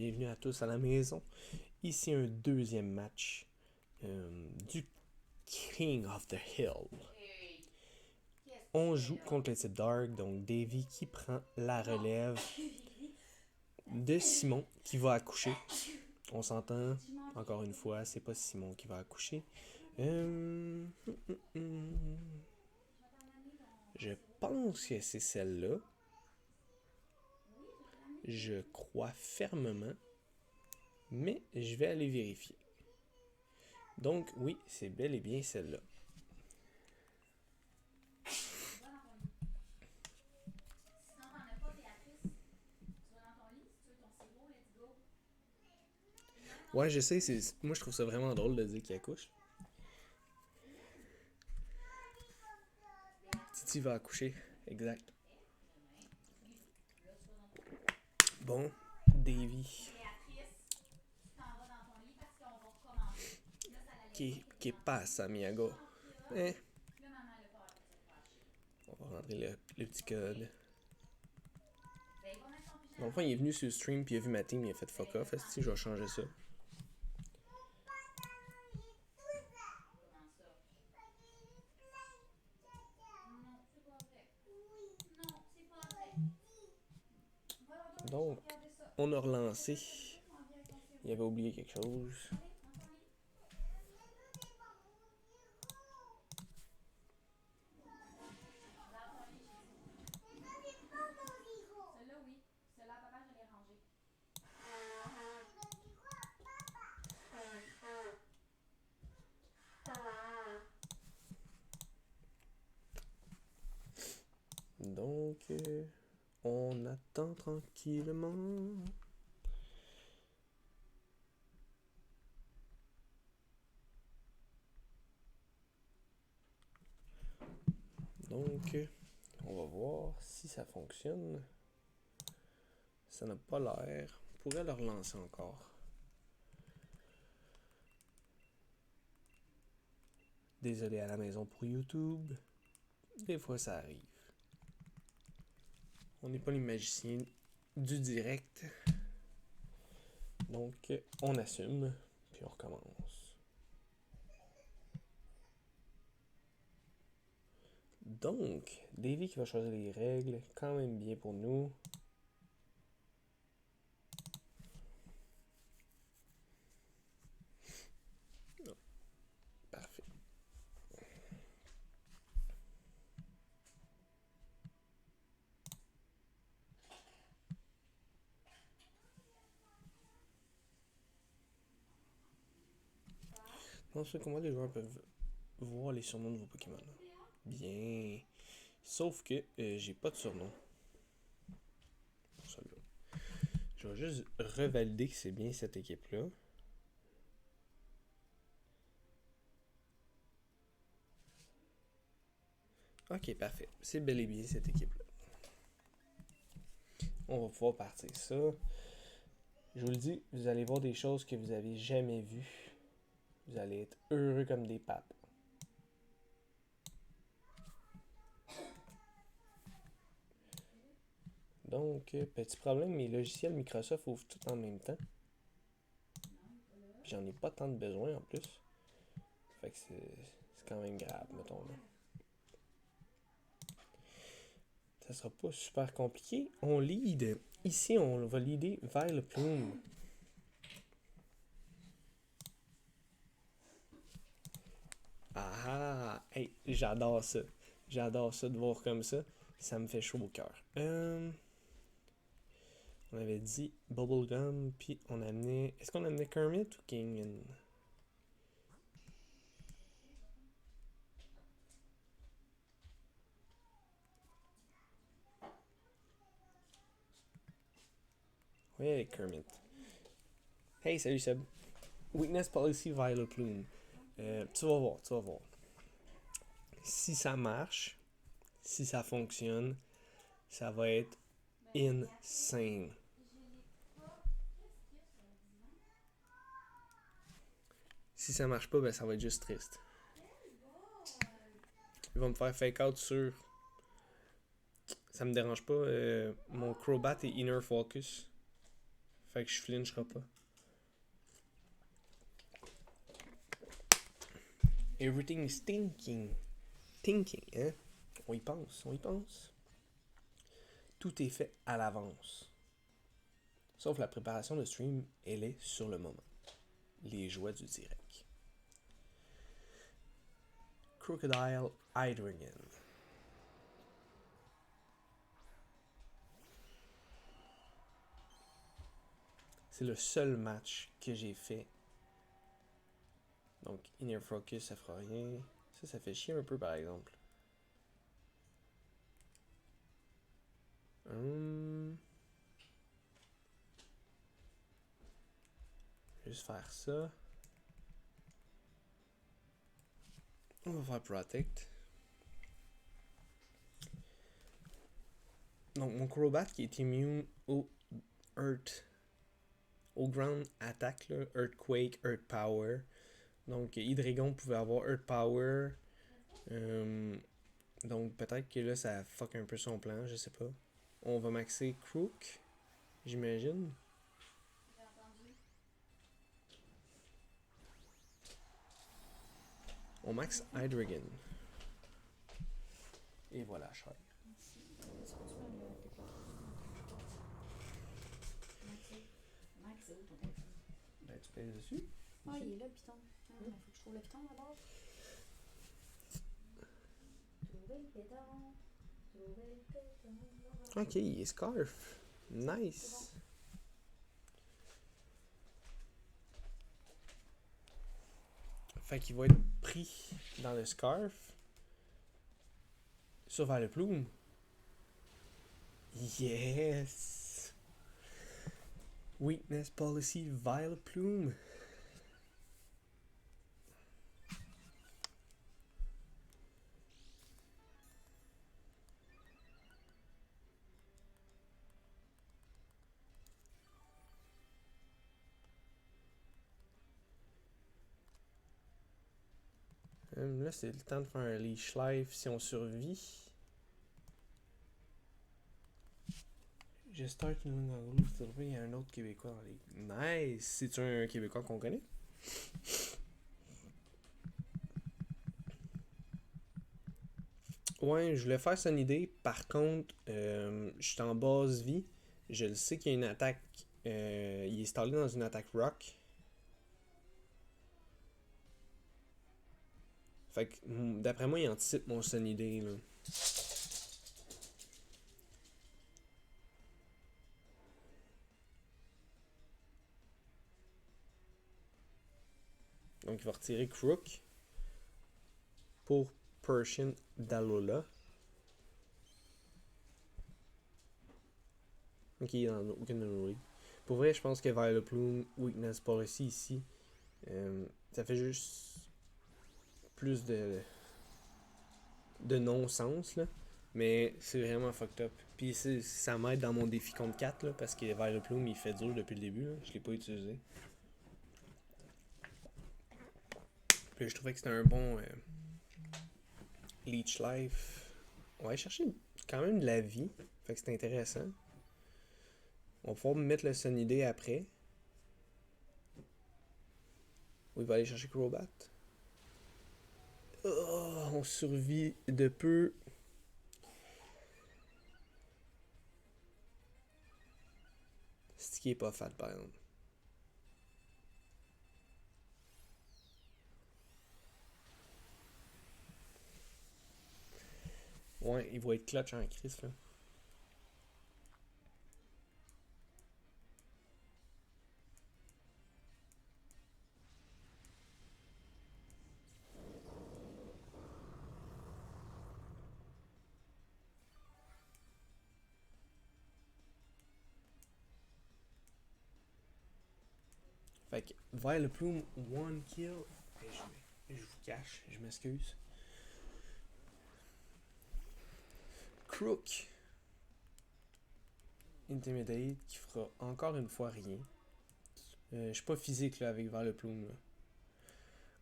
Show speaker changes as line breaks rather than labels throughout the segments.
bienvenue à tous à la maison. Ici un deuxième match du King of the Hill. On joue contre le type Dark, donc Davy qui prend la relève de Simon qui va accoucher. On s'entend, encore une fois, c'est pas Simon qui va accoucher. Je pense que c'est celle-là. Je crois fermement. Mais je vais aller vérifier. Donc, oui, c'est bel et bien celle-là. Ouais, je sais, moi je trouve ça vraiment drôle de dire qu'il accouche. Titi va accoucher, exact. Bon, Davy. Qui passe, amigo? Eh, on va rentrer le petit code. Bon, enfin, il est venu sur le stream puis il a vu ma team, il a fait fuck off. Est-ce que je vais changer ça? Donc, on a relancé. Il avait oublié quelque chose. Donc, on attend tranquillement. Donc, on va voir si ça fonctionne. Ça n'a pas l'air. On pourrait le relancer encore. Désolé à la maison pour YouTube. Des fois, ça arrive. On n'est pas les magiciens du direct. Donc, on assume, puis on recommence. Donc, Davy qui va choisir les règles, quand même bien pour nous. Oh, parfait. Dans ce combat, les joueurs peuvent voir les surnoms de vos Pokémon. Bien. Sauf que j'ai pas de surnom. Pour celui-là. Je vais juste revalider que c'est bien cette équipe-là. Ok, parfait. C'est bel et bien cette équipe-là. On va pouvoir partir ça. Je vous le dis, vous allez voir des choses que vous avez jamais vues. Vous allez être heureux comme des papes. Donc, petit problème, mes logiciels Microsoft ouvrent tout en même temps. Puis j'en ai pas tant de besoin en plus. Fait que c'est quand même grave, mettons là. Ça sera pas super compliqué. On lead. Ici, on va leader vers le plume. Ah! Hey, j'adore ça. J'adore ça de voir comme ça. Ça me fait chaud au cœur. On avait dit Bubblegum, puis on amenait... Est-ce qu'on amenait Kermit ou King? Oui, avec Kermit. Hey, salut Seb. Weakness Policy Violet Plume. Tu vas voir, tu vas voir. Si ça marche, si ça fonctionne, ça va être insane. Si ça marche pas, ben ça va être juste triste. Il va me faire fake out sur... Ça me dérange pas. Mon Crobat est Inner Focus. Fait que je flincherai pas. Everything is thinking. Thinking, hein? On y pense, on y pense. Tout est fait à l'avance. Sauf la préparation de stream, elle est sur le moment. Les joies du direct. Crocodile Hydrogen. C'est le seul match que j'ai fait. Donc, Inner Focus, ça fera rien. Ça fait chier un peu par exemple. Juste faire ça. On va faire Protect. Donc, mon Crobat qui est immune au Earth. Au Ground Attack, là, Earthquake, Earth Power. Donc, Hydreigon pouvait avoir Earth Power. Donc, peut-être que là, ça fuck un peu son plan, je sais pas. On va maxer Crook, j'imagine. On max Hydreigon. Et voilà, cher. Ben, tu pèses dessus.
Ah, il est là le piton. Il faut que je trouve le piton d'abord. Trouver le piton. Trouver le piton.
Ok, il est Scarf. Nice. Fait qu'il va être pris dans le Scarf. Sur Vileplume. Yes! Weakness Policy Vileplume. Là, c'est le temps de faire un Leash Life si on survit. Je start une ligne en groupe, il y a un autre Québécois dans les... Nice! C'est-tu un Québécois qu'on connaît? Ouais, je voulais faire son idée. Par contre, je suis en basse vie. Je le sais qu'il y a une attaque... il est installé dans une attaque rock. Fait que, d'après moi, il anticipe mon son idée, là. Donc, il va retirer Crook pour Persian Dalola. Ok, il est dans aucune league. Pour vrai, je pense que Vileplume, Weakness Policy ici, ça fait juste plus de non-sens, là. Mais c'est vraiment fucked up. Puis ça m'aide dans mon défi contre 4, là, parce que Vileplume, il fait dur depuis le début, là. Je l'ai pas utilisé. Puis je trouvais que c'était un bon Leech Life. On va aller chercher quand même de la vie. Fait que c'est intéressant. On va pouvoir mettre le Sunny après. Ou il va aller chercher Crobat. Oh, on survit de peu. C'est ce qui est pas fat par exemple. Ouais, il va être clutch en crise là. Fait que vers le plume, one kill. Et je vous cache, je m'excuse. Crook. Intimidate qui fera encore une fois rien. Je suis pas physique là avec vers le plume là.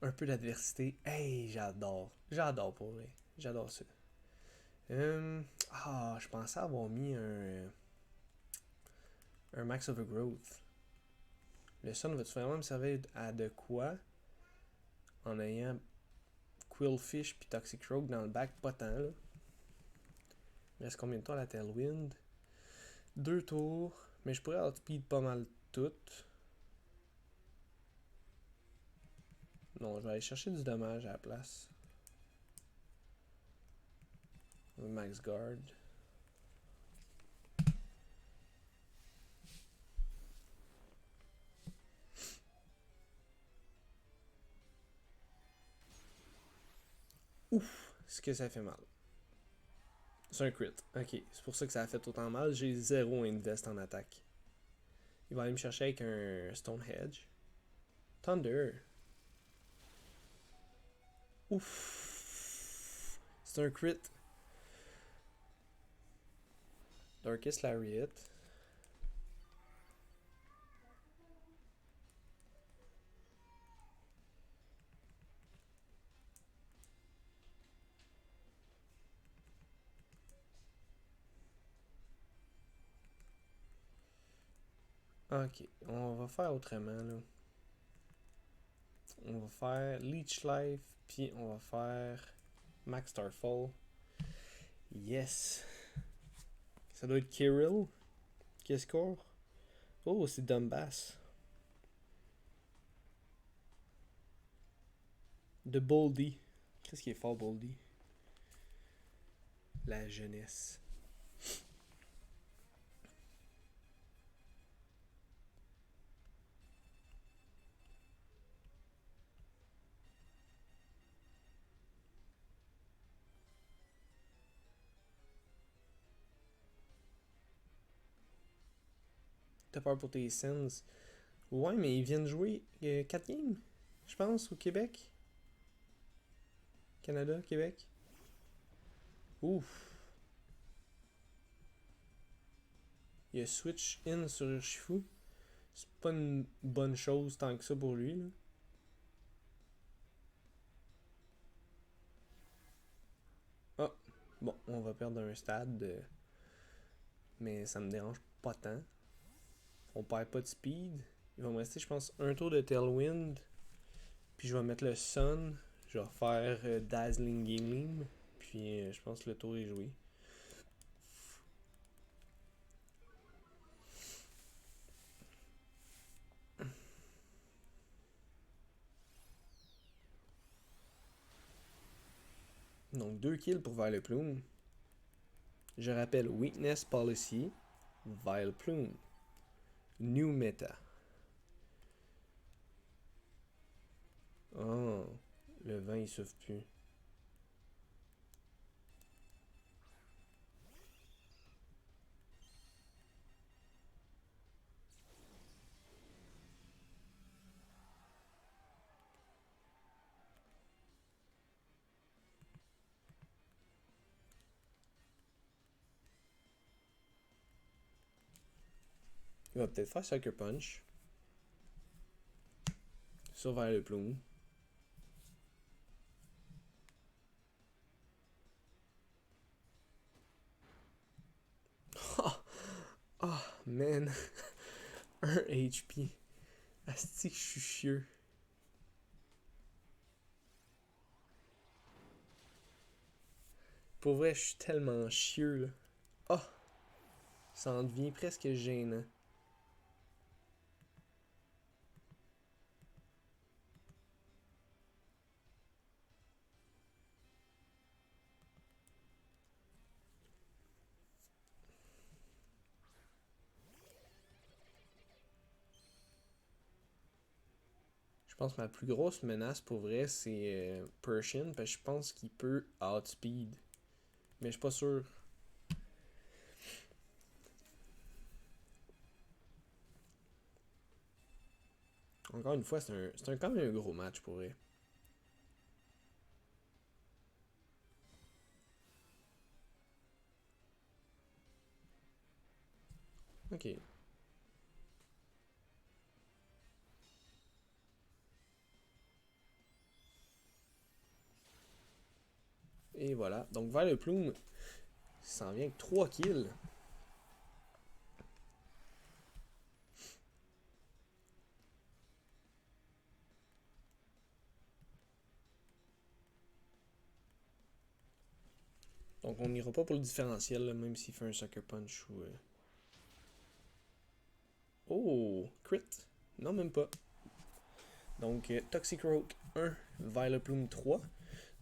Un peu d'adversité. Hey, j'adore. J'adore pour vrai. J'adore ça. Je pensais avoir mis un Max Overgrowth. Le sun va-tu vraiment me servir à de quoi? En ayant Quillfish puis Toxic Rogue dans le bac, pas tant là. Il reste combien de temps à la Tailwind? 2 tours. Mais je pourrais outspeed pas mal toutes. Non, je vais aller chercher du dommage à la place. Max Guard. Ouf, ce que ça fait mal. C'est un crit. Ok, c'est pour ça que ça a fait autant mal. J'ai 0 invest en attaque. Il va aller me chercher avec un Stone Hedge. Thunder. Ouf. C'est un crit. Darkest Lariat. Ok, on va faire autrement là. On va faire Leech Life, puis on va faire Max Starfall. Yes! Ça doit être Kirill. Qui score? Oh, c'est Dumbass. De Boldy. Qu'est-ce qui est fort, Boldy? La jeunesse. T'as peur pour tes sins? Ouais, mais ils viennent jouer 4 games, je pense, au Québec. Canada, Québec. Ouf. Il a switch in sur Urshifu. C'est pas une bonne chose tant que ça pour lui, là. Ah, bon, on va perdre un stade, mais ça me dérange pas tant. On perd pas de speed. Il va me rester, je pense, un tour de Tailwind. Puis je vais mettre le Sun. Je vais faire Dazzling Gleam. Puis je pense que le tour est joué. Donc 2 kills pour Vileplume. Je rappelle Weakness Policy, Vileplume. New Meta. Oh, le vent il souffle plus. Il va peut-être faire Sucker Punch. Sur Vileplume. Oh, man. 1 HP. Asti que je suis chieux. Pour vrai, je suis tellement chieux, là. Oh, ça en devient presque gênant. Je pense que ma plus grosse menace pour vrai, c'est Persian, parce que je pense qu'il peut outspeed. Mais je suis pas sûr. Encore une fois, c'est quand même un gros match pour vrai. Ok. Et voilà. Donc vers le plume, ça s'en vient avec 3 kills. Donc on n'ira pas pour le différentiel, là, même s'il fait un sucker punch ou... Oh! Crit! Non, même pas. Donc Toxic Rogue 1, Vileplume 3.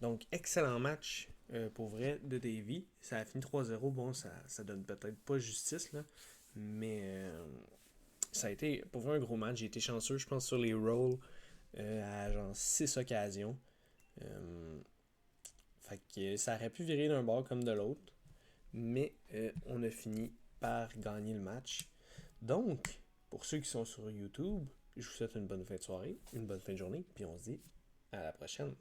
Donc excellent match pour vrai de Davy. Ça a fini 3-0. Bon, ça donne peut-être pas justice, là. Mais ça a été pour vrai un gros match. J'ai été chanceux, je pense, sur les rolls à genre 6 occasions. Fait que ça aurait pu virer d'un bord comme de l'autre. Mais on a fini par gagner le match. Donc, pour ceux qui sont sur YouTube, je vous souhaite une bonne fin de soirée, une bonne fin de journée, puis on se dit à la prochaine.